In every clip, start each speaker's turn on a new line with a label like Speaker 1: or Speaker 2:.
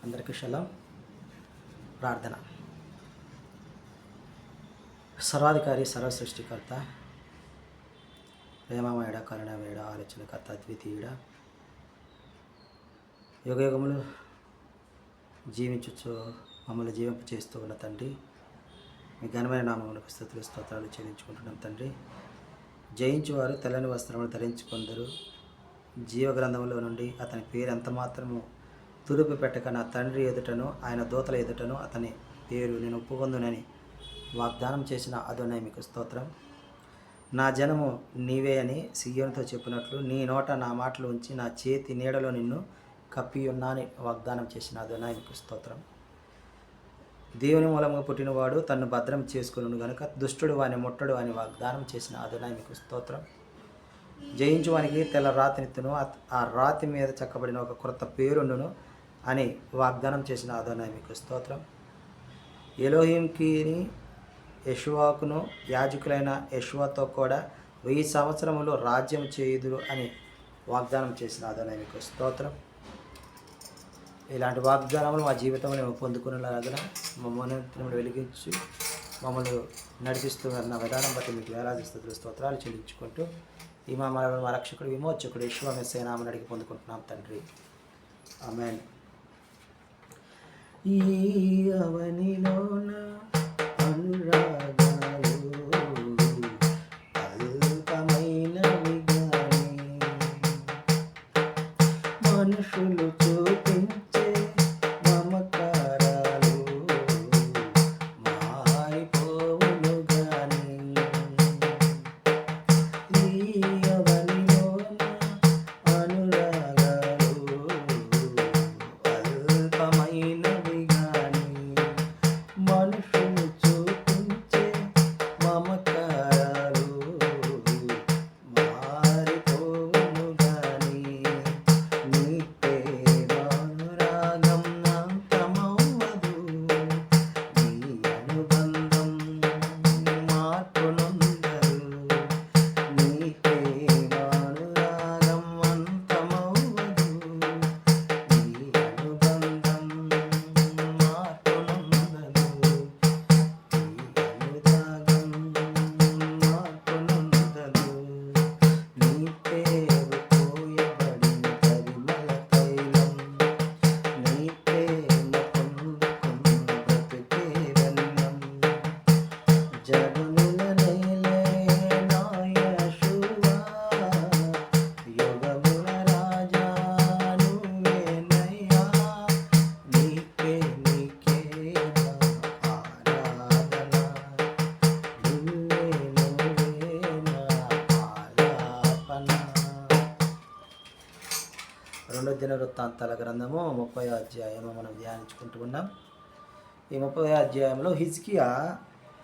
Speaker 1: అందరికీ షలాం. ప్రార్థన. సర్వాధికారి, సర్వ సృష్టికర్త, ప్రేమమయుడ, కరుణమయుడ, ఆలోచనకర్త, అద్వితీయుడ, యుగయుగములు జీవించు మమ్మల్ని జీవింప చేస్తూ ఉన్న తండ్రి, మీ ఘనమైన నామములకు స్తుతులు స్తోత్రాలు చెల్లించుకుంటున్నాం తండ్రి. జయించువారు తెల్లని వస్త్రములు ధరించుకొందరు. జీవగ్రంథంలో నుండి అతని పేరు ఎంత మాత్రము తుడుపు పెట్టక నా తండ్రి ఎదుటను ఆయన దూతల ఎదుటను అతని పేరు నేను ఒప్పుకొందునని వాగ్దానం చేసిన అదోనై మీకు స్తోత్రం. నా జనము నీవే అని సియోనుతో చెప్పినట్లు నీ నోట నా మాటలు ఉంచి నా చేతి నీడలో నిన్ను కప్పి ఉన్నాని వాగ్దానం చేసిన అదోనై మీకు స్తోత్రం. దేవుని మూలంగా పుట్టినవాడు తన్ను భద్రం చేసుకును గనుక దుష్టుడు వాని ముట్టడు అని వాగ్దానం చేసిన అదోనై మీకు స్తోత్రం. జయించువానికి తెల్ల రాతినిత్తును, ఆ రాతి మీద చెక్కబడిన ఒక క్రొత్త పేరుండును అని వాగ్దానం చేసిన అదోనై మీకు స్తోత్రం. ఎలోహింకి యెషువాకును యాజకులైన యెషువాతో కూడా 1000 సంవత్సరములు రాజ్యం చేయుదురు అని వాగ్దానం చేసిన అదోనై మీకు స్తోత్రం. ఇలాంటి వాగ్దానములు మా జీవితంలో మేము పొందుకునేలాగా మమ్మల్ని వెలిగించి మమ్మల్ని నడిపిస్తున్న విధానం బట్టి మీకు వేలాది స్తుతులు స్తోత్రాలు చెల్లించుకుంటూ ఈ మా రక్షకుడు విమోచకుడు యెషువా మెస్సీయ నామమున అడిగి పొందుకుంటున్నాం తండ్రి. ఆమేన్. ఈ అవనిలోన అనురాగాలు అల్పమైనవి గాని మనుషులు చూపించే మమకారాలు మారిపోవును గాని ఈ అవనిలోన అనురాగాలు అల్పమైనవి గాని మనుషులు చూపించే మమకారాలు మారిపోవును గాని నీ ప్రేమానురాగం అంతమవ్వదు, నీ అనుబంధం మార్పునొందదు. నీ ప్రేమానురాగం అంతమవ్వదు, నీ అనుబంధం మార్పునొందదు. నీ అనురాగం మార్పునొందదు. నీ పేరు పోయబడిన పరిమళ తైలం, నీ ప్రేమ పొందుకున్న బ్రతుకే వెన్నం. జగముల నేలే నా యెషువా, యుగముల రాజా నువ్వేనయ్యా. నీకే నా ఆరాధన, నువ్వే నా ఆలాపన. 2 దినవృత్తాంతాల గ్రంథము 30వ అధ్యాయము మనం ధ్యానించుకుంటూ ఉన్నాం. ఈ 30వ అధ్యాయంలో హిజ్కియా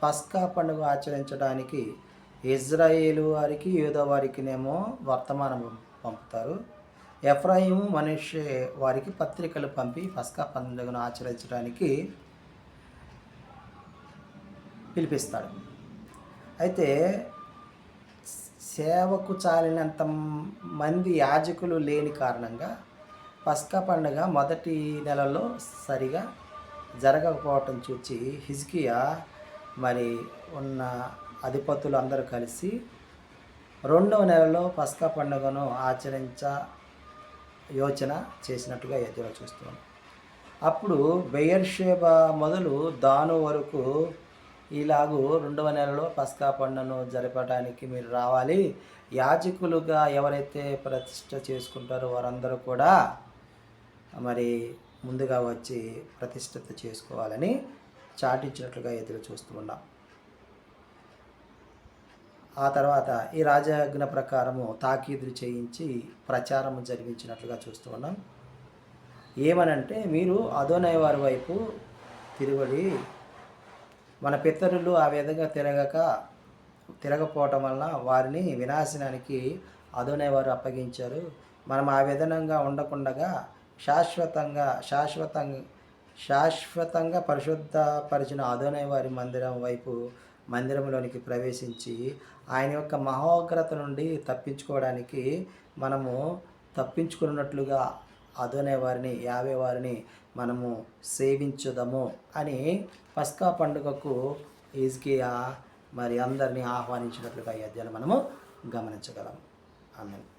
Speaker 1: పస్కా పండుగ ఆచరించడానికి ఇజ్రాయేలు వారికి యూదా వారికినేమో వర్తమానం పంపుతారు. ఎఫ్రాయిము మనష్షే వారికి పత్రికలు పంపి పస్కా పండుగను ఆచరించడానికి పిలిపిస్తాడు. అయితే సేవకు చాలినంత మంది యాజకులు లేని కారణంగా పస్కా పండుగ మొదటి నెలలో సరిగా జరగకపోవటం చూచి హిజ్కియా మరి ఉన్న అధిపతులు అందరూ కలిసి 2వ నెలలో పస్కా పండుగను ఆచరించ యోచన చేసినట్టుగా ఎదురు చూస్తున్నాం. అప్పుడు బెయర్షెబా మొదలు దాను వరకు ఇలాగూ 2వ నెలలో పస్కా పండుగను జరపడానికి మీరు రావాలి, యాజకులుగా ఎవరైతే ప్రతిష్ఠ చేసుకుంటారో వారందరూ కూడా మరి ముందుగా వచ్చి ప్రతిష్ఠిత చేసుకోవాలని చాటించినట్లుగా ఎదురు చూస్తూ ఉన్నాం. ఆ తర్వాత ఈ రాజాజ్ఞ ప్రకారము తాకీదులు చేయించి ప్రచారము జరిగించినట్లుగా చూస్తూ ఉన్నాం. ఏమనంటే, మీరు అదోనై వారి వైపు తిరుగడి, మన పితరులు ఆ విధంగా తిరగపోవటం వలన వారిని వినాశనానికి అదోనై వారు అప్పగించారు. మనం ఆ విధంగా ఉండకుండగా శాశ్వతంగా పరిశుద్ధపరిచిన అదోనై వారి మందిరంలోనికి ప్రవేశించి ఆయన యొక్క మహోగ్రత నుండి తప్పించుకోవడానికి మనము తప్పించుకున్నట్లుగా అదోనే వారిని యావే వారిని మనము సేవించుదము అని పస్కా పండుగకు హిజ్కియా మరి అందరినీ ఆహ్వానించినట్లుగా ఈ అధ్యాయం మనము గమనించగలం. ఆమేన్.